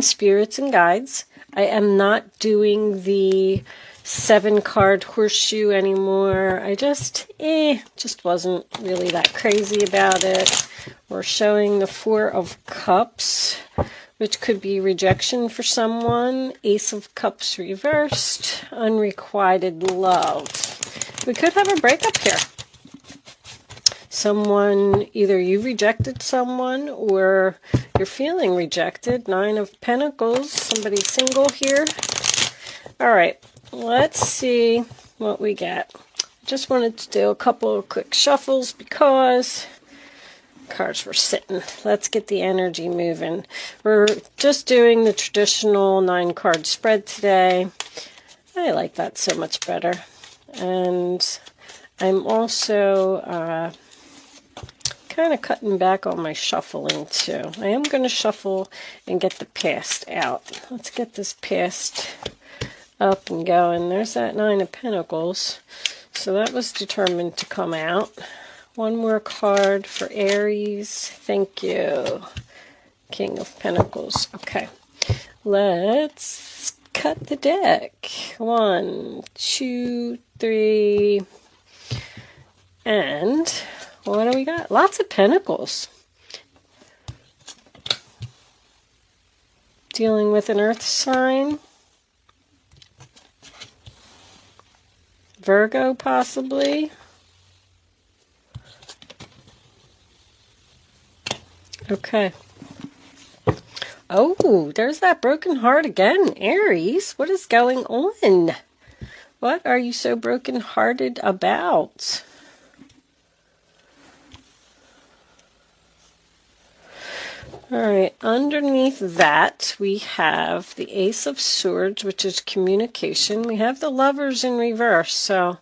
Spirits and guides. I am not doing the 7-card horseshoe anymore. I just wasn't really that crazy about it. We're showing the 4 of Cups, which could be rejection for someone. Ace of Cups reversed. Unrequited love. We could have a breakup here. Someone, either you rejected someone or you're feeling rejected. 9 of Pentacles. Somebody single here. All right, let's see what we get. Just wanted to do a couple of quick shuffles because cards were sitting. Let's get the energy moving. We're just doing the traditional 9-card spread today. I like that so much better. And I'm also kind of cutting back on my shuffling too. I am going to shuffle and get the past out. Let's get this past up and going. There's that 9 of Pentacles. So that was determined to come out. One more card for Aries. Thank you. King of Pentacles. Okay. Let's cut the deck. 1, 2, 3. And what do we got? Lots of Pentacles. Dealing with an earth sign. Virgo, possibly. Okay. Oh, there's that broken heart again. Aries, what is going on? What are you so broken-hearted about? All right, underneath that, we have the Ace of Swords, which is communication. We have the Lovers in reverse, so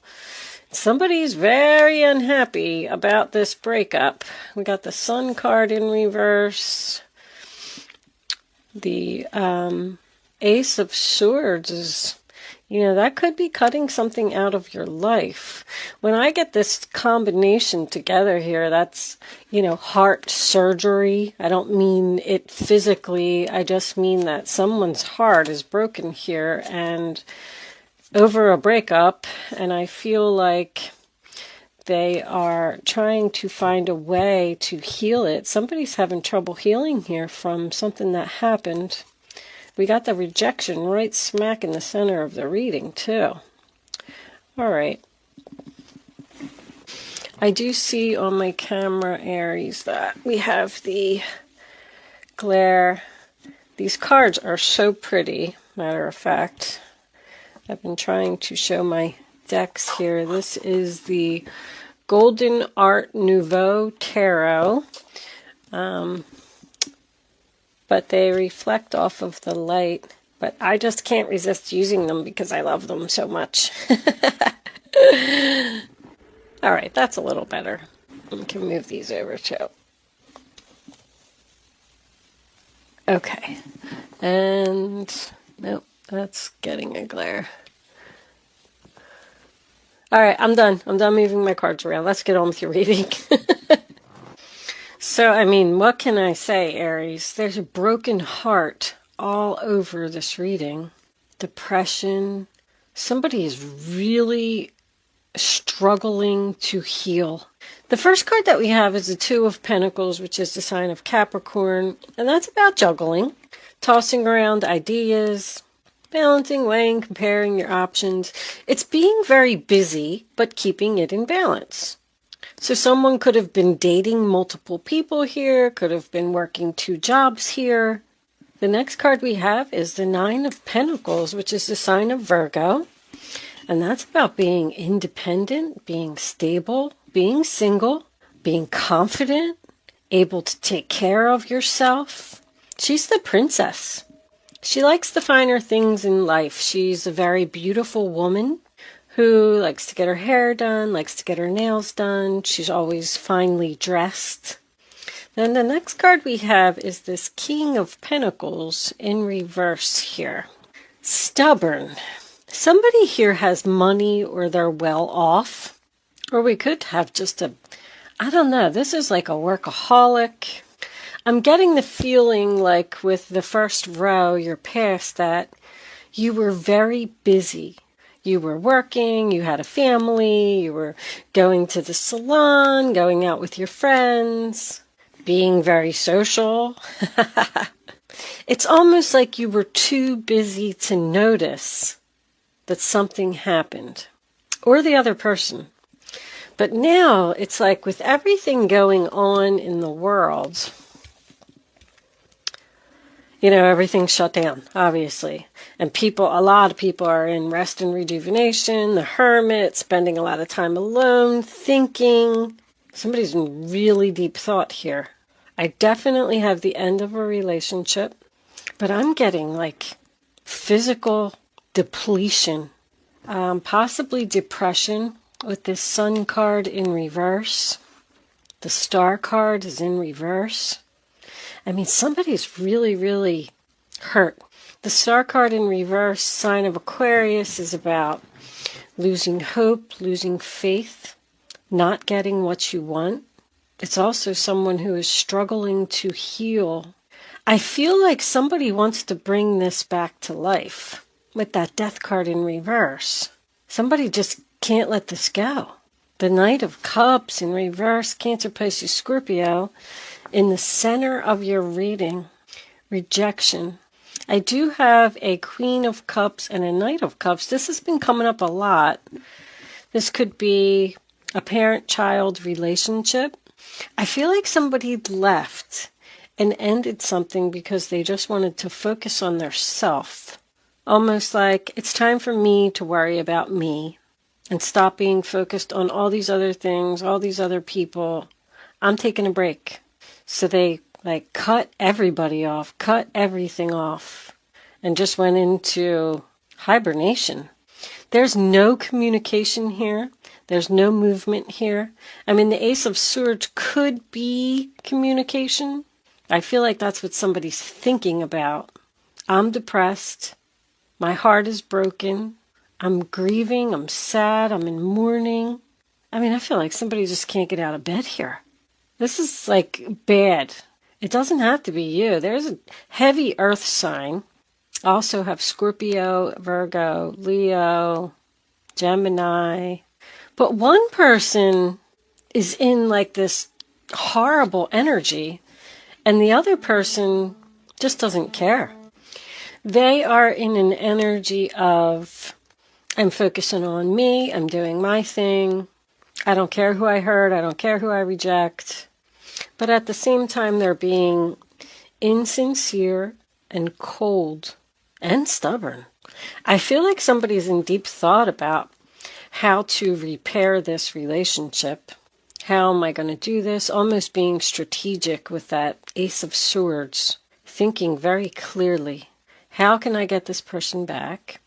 somebody's very unhappy about this breakup. We got the Sun card in reverse. The Ace of Swords is, that could be cutting something out of your life. When I get this combination together here, that's, heart surgery. I don't mean it physically. I just mean that someone's heart is broken here and over a breakup. And I feel like they are trying to find a way to heal it. Somebody's having trouble healing here from something that happened. We got the rejection right smack in the center of the reading, too. All right. I do see on my camera, Aries, that we have the glare. These cards are so pretty, matter of fact. I've been trying to show my decks here. This is the Golden Art Nouveau Tarot. But they reflect off of the light. But I just can't resist using them because I love them so much. All right, that's a little better. We can move these over too. Okay. And nope, that's getting a glare. All right, I'm done. I'm done moving my cards around. Let's get on with your reading. So, what can I say, Aries? There's a broken heart all over this reading. Depression. Somebody is really struggling to heal. The first card that we have is the 2 of Pentacles, which is the sign of Capricorn. And that's about juggling, tossing around ideas, balancing, weighing, comparing your options. It's being very busy, but keeping it in balance. So someone could have been dating multiple people here, could have been working 2 jobs here. The next card we have is the 9 of Pentacles, which is the sign of Virgo. And that's about being independent, being stable, being single, being confident, able to take care of yourself. She's the princess. She likes the finer things in life. She's a very beautiful woman who likes to get her hair done, likes to get her nails done. She's always finely dressed. Then the next card we have is this King of Pentacles in reverse here. Stubborn. Somebody here has money or they're well off. Or we could have just I don't know, this is like a workaholic. I'm getting the feeling like with the first row, you're past that. You were very busy. You were working, you had a family, you were going to the salon, going out with your friends, being very social. It's almost like you were too busy to notice that something happened, or the other person. But now it's like with everything going on in the world, everything's shut down, obviously. And a lot of people are in rest and rejuvenation, the hermit, spending a lot of time alone, thinking. Somebody's in really deep thought here. I definitely have the end of a relationship, but I'm getting like physical depletion, possibly depression with this Sun card in reverse. The Star card is in reverse. I mean, somebody's really, really hurt. The Star card in reverse, sign of Aquarius, is about losing hope, losing faith, not getting what you want. It's also someone who is struggling to heal. I feel like somebody wants to bring this back to life with that Death card in reverse. Somebody just can't let this go. The Knight of Cups in reverse, Cancer, Pisces, Scorpio. In the center of your reading, rejection. I do have a Queen of Cups and a Knight of Cups. This has been coming up a lot. This could be a parent-child relationship. I feel like somebody left and ended something because they just wanted to focus on their self. Almost like it's time for me to worry about me and stop being focused on all these other things, all these other people. I'm taking a break. So they cut everybody off, cut everything off, and just went into hibernation. There's no communication here. There's no movement here. I mean, the Ace of Swords could be communication. I feel like that's what somebody's thinking about. I'm depressed. My heart is broken. I'm grieving. I'm sad. I'm in mourning. I mean, I feel like somebody just can't get out of bed here. This is like bad. It doesn't have to be you. There's a heavy earth sign. Also have Scorpio, Virgo, Leo, Gemini. But one person is in like this horrible energy and the other person just doesn't care. They are in an energy of, I'm focusing on me, I'm doing my thing. I don't care who I hurt, I don't care who I reject. But at the same time, they're being insincere and cold and stubborn. I feel like somebody's in deep thought about how to repair this relationship. How am I going to do this? Almost being strategic with that Ace of Swords. Thinking very clearly. How can I get this person back?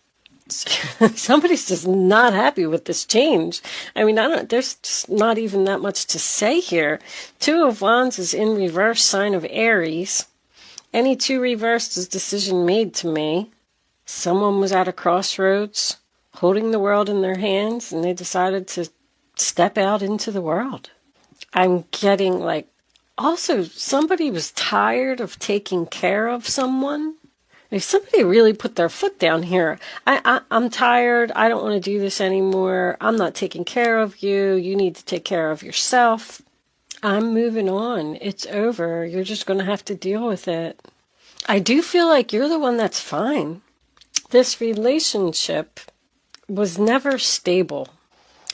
Somebody's just not happy with this change. I mean, there's just not even that much to say here. Two of Wands is in reverse, sign of Aries. Any two reversed is decision made to me. Someone was at a crossroads, holding the world in their hands, and they decided to step out into the world. I'm getting also somebody was tired of taking care of someone. If somebody really put their foot down here, I'm tired, I don't want to do this anymore, I'm not taking care of you, you need to take care of yourself. I'm moving on, it's over, you're just going to have to deal with it. I do feel like you're the one that's fine. This relationship was never stable.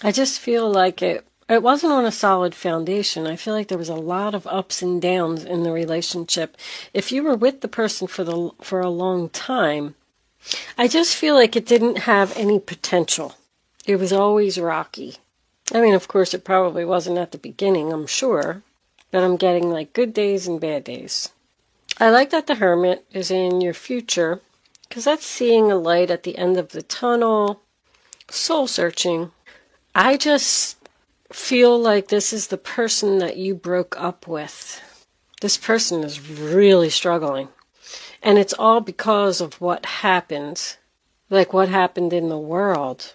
I just feel like it wasn't on a solid foundation. I feel like there was a lot of ups and downs in the relationship. If you were with the person for a long time, I just feel like it didn't have any potential. It was always rocky. I mean, of course, it probably wasn't at the beginning, I'm sure, but I'm getting good days and bad days. I like that the Hermit is in your future, because that's seeing a light at the end of the tunnel, soul searching. I just feel like this is the person that you broke up with. This person is really struggling. And it's all because of what happened. What happened in the world.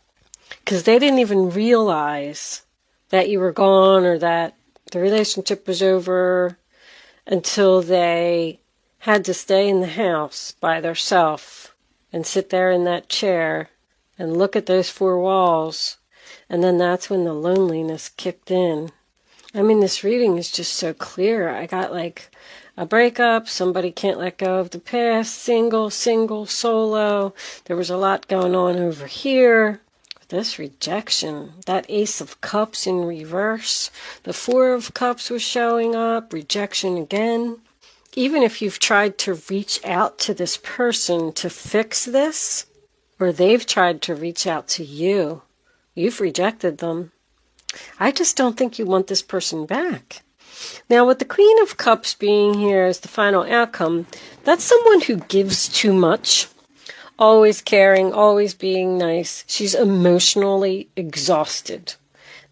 Because they didn't even realize that you were gone or that the relationship was over. until they had to stay in the house by themselves and sit there in that chair and look at those four walls. And then that's when the loneliness kicked in. I mean, this reading is just so clear. I got like a breakup, somebody can't let go of the past, single, solo. There was a lot going on over here. This rejection, that Ace of Cups in reverse, the Four of Cups was showing up, rejection again. Even if you've tried to reach out to this person to fix this, or they've tried to reach out to you, you've rejected them. I just don't think you want this person back. Now, with the Queen of Cups being here as the final outcome, that's someone who gives too much, always caring, always being nice. She's emotionally exhausted.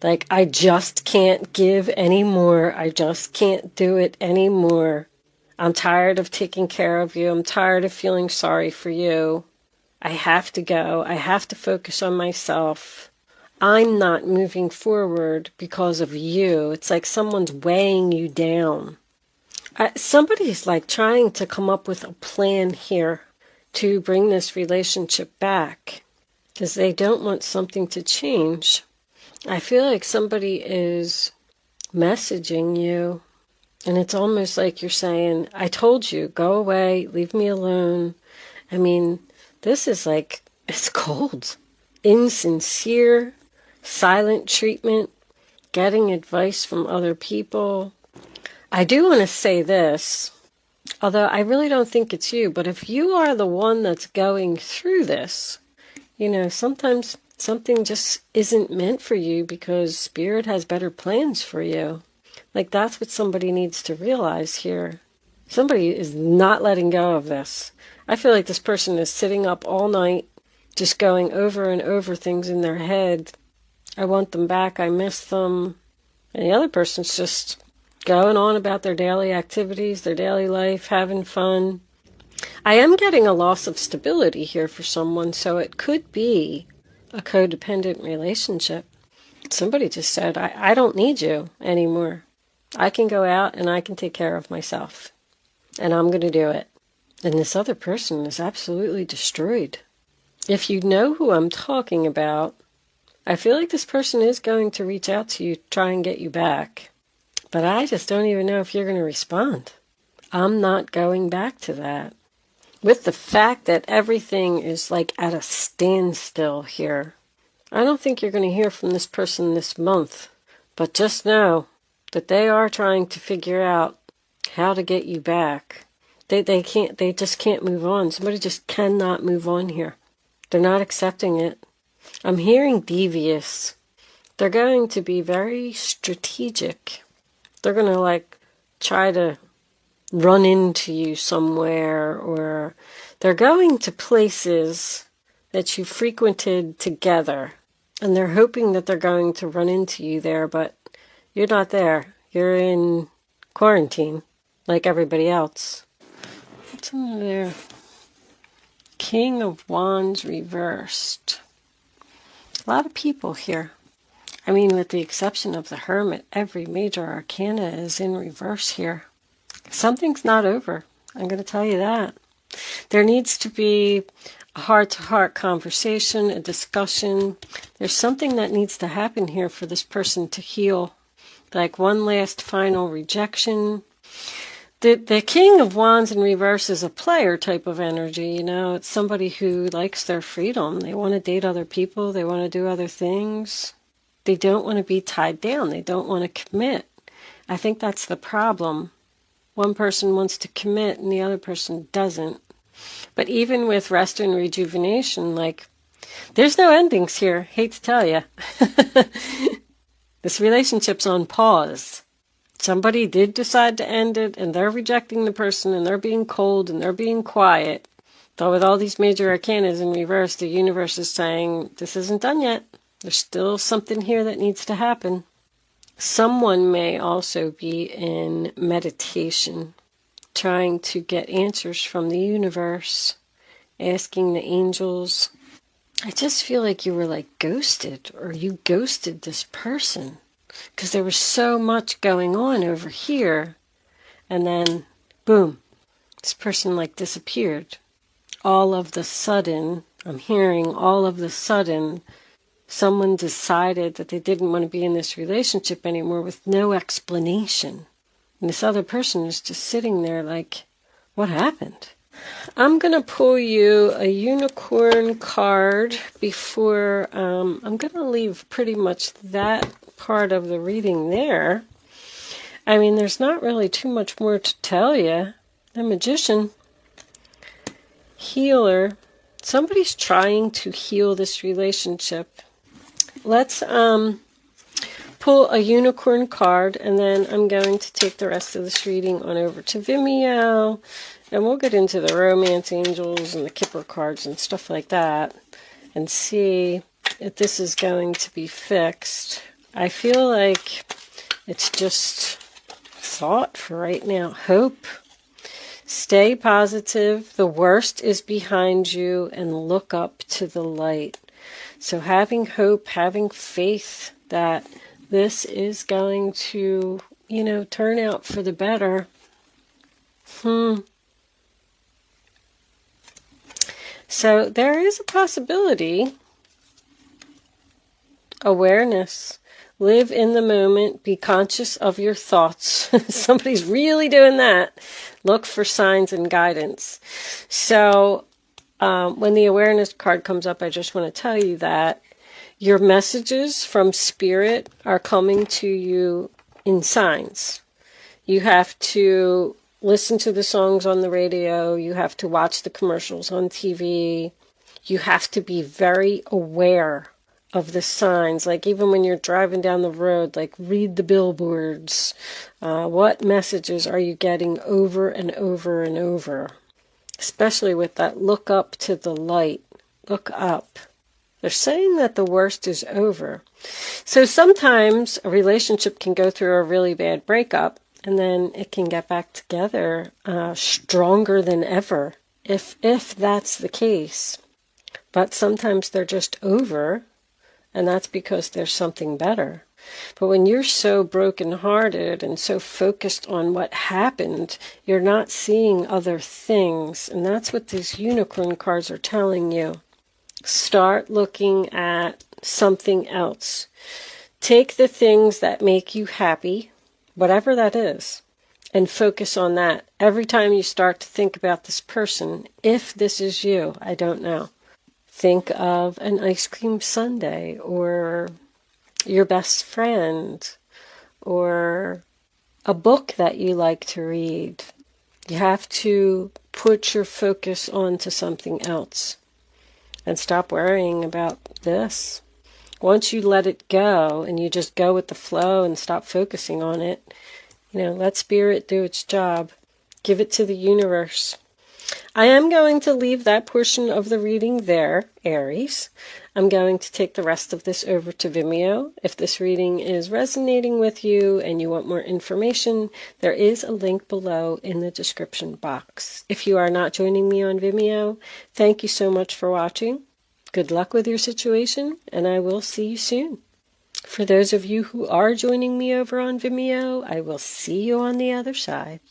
Like, I just can't give anymore. I just can't do it anymore. I'm tired of taking care of you. I'm tired of feeling sorry for you. I have to go. I have to focus on myself. I'm not moving forward because of you. It's like someone's weighing you down. Somebody's like trying to come up with a plan here to bring this relationship back because they don't want something to change. I feel like somebody is messaging you, and it's almost like you're saying, I told you, go away, leave me alone. I mean, this is like, it's cold, insincere, silent treatment, getting advice from other people. I do want to say this, although I really don't think it's you, but if you are the one that's going through this, you know, sometimes something just isn't meant for you because Spirit has better plans for you. Like, that's what somebody needs to realize here. Somebody is not letting go of this. I feel like this person is sitting up all night, just going over and over things in their head. I want them back, I miss them. And the other person's just going on about their daily activities, their daily life, having fun. I am getting a loss of stability here for someone, so it could be a codependent relationship. Somebody just said, I don't need you anymore. I can go out and I can take care of myself. And I'm going to do it. And this other person is absolutely destroyed. If you know who I'm talking about, I feel like this person is going to reach out to you, try and get you back. But I just don't even know if you're going to respond. I'm not going back to that. With the fact that everything is like at a standstill here, I don't think you're going to hear from this person this month. But just know that they are trying to figure out how to get you back. They just can't move on. Somebody just cannot move on here. They're not accepting it. I'm hearing devious. They're going to be very strategic. They're going to like try to run into you somewhere, or they're going to places that you frequented together, and they're hoping that they're going to run into you there, but you're not there. You're in quarantine like everybody else. What's under there? King of Wands reversed. A lot of people here. I mean, with the exception of the Hermit, every major arcana is in reverse here. Something's not over. I'm going to tell you that. There needs to be a heart-to-heart conversation, a discussion. There's something that needs to happen here for this person to heal. Like one last final rejection. The King of Wands in reverse is a player type of energy, you know. It's somebody who likes their freedom. They want to date other people. They want to do other things. They don't want to be tied down. They don't want to commit. I think that's the problem. One person wants to commit and the other person doesn't. But even with rest and rejuvenation, like, there's no endings here. Hate to tell you. This relationship's on pause. Somebody did decide to end it, and they're rejecting the person, and they're being cold, and they're being quiet. But with all these major arcanas in reverse, the universe is saying, this isn't done yet. There's still something here that needs to happen. Someone may also be in meditation, trying to get answers from the universe, asking the angels. I just feel like you were like ghosted, or you ghosted this person, because there was so much going on over here, and then, boom, this person like disappeared. All of the sudden, I'm hearing all of the sudden, someone decided that they didn't want to be in this relationship anymore with no explanation. And this other person is just sitting there like, what happened? I'm going to pull you a unicorn card before, I'm going to leave pretty much that part of the reading there. I mean, there's not really too much more to tell you. The Magician, healer, somebody's trying to heal this relationship. Let's pull a unicorn card, and then I'm going to take the rest of this reading on over to Vimeo, and we'll get into the romance angels and the Kipper cards and stuff like that, and see if this is going to be fixed. I feel like it's just thought for right now. Hope. Stay positive. The worst is behind you, and look up to the light. So having hope, having faith that this is going to, turn out for the better. So there is a possibility. Awareness. Live in the moment. Be conscious of your thoughts. Somebody's really doing that. Look for signs and guidance. So when the awareness card comes up, I just want to tell you that your messages from Spirit are coming to you in signs. You have to listen to the songs on the radio. You have to watch the commercials on TV. You have to be very aware of the signs. Like even when you're driving down the road, like read the billboards. What messages are you getting over and over and over? Especially with that look up to the light. Look up. They're saying that the worst is over. So sometimes a relationship can go through a really bad breakup, and then it can get back together stronger than ever, if that's the case. But sometimes they're just over, and that's because there's something better. But when you're so brokenhearted and so focused on what happened, you're not seeing other things. And that's what these unicorn cards are telling you. Start looking at something else. Take the things that make you happy, whatever that is, and focus on that. Every time you start to think about this person, if this is you, I don't know. Think of an ice cream sundae, or your best friend, or a book that you like to read. You have to put your focus onto something else and stop worrying about this. Once you let it go and you just go with the flow and stop focusing on it, let Spirit do its job. Give it to the universe. I am going to leave that portion of the reading there, Aries. I'm going to take the rest of this over to Vimeo. If this reading is resonating with you and you want more information, there is a link below in the description box. If you are not joining me on Vimeo, thank you so much for watching. Good luck with your situation, and I will see you soon. For those of you who are joining me over on Vimeo, I will see you on the other side.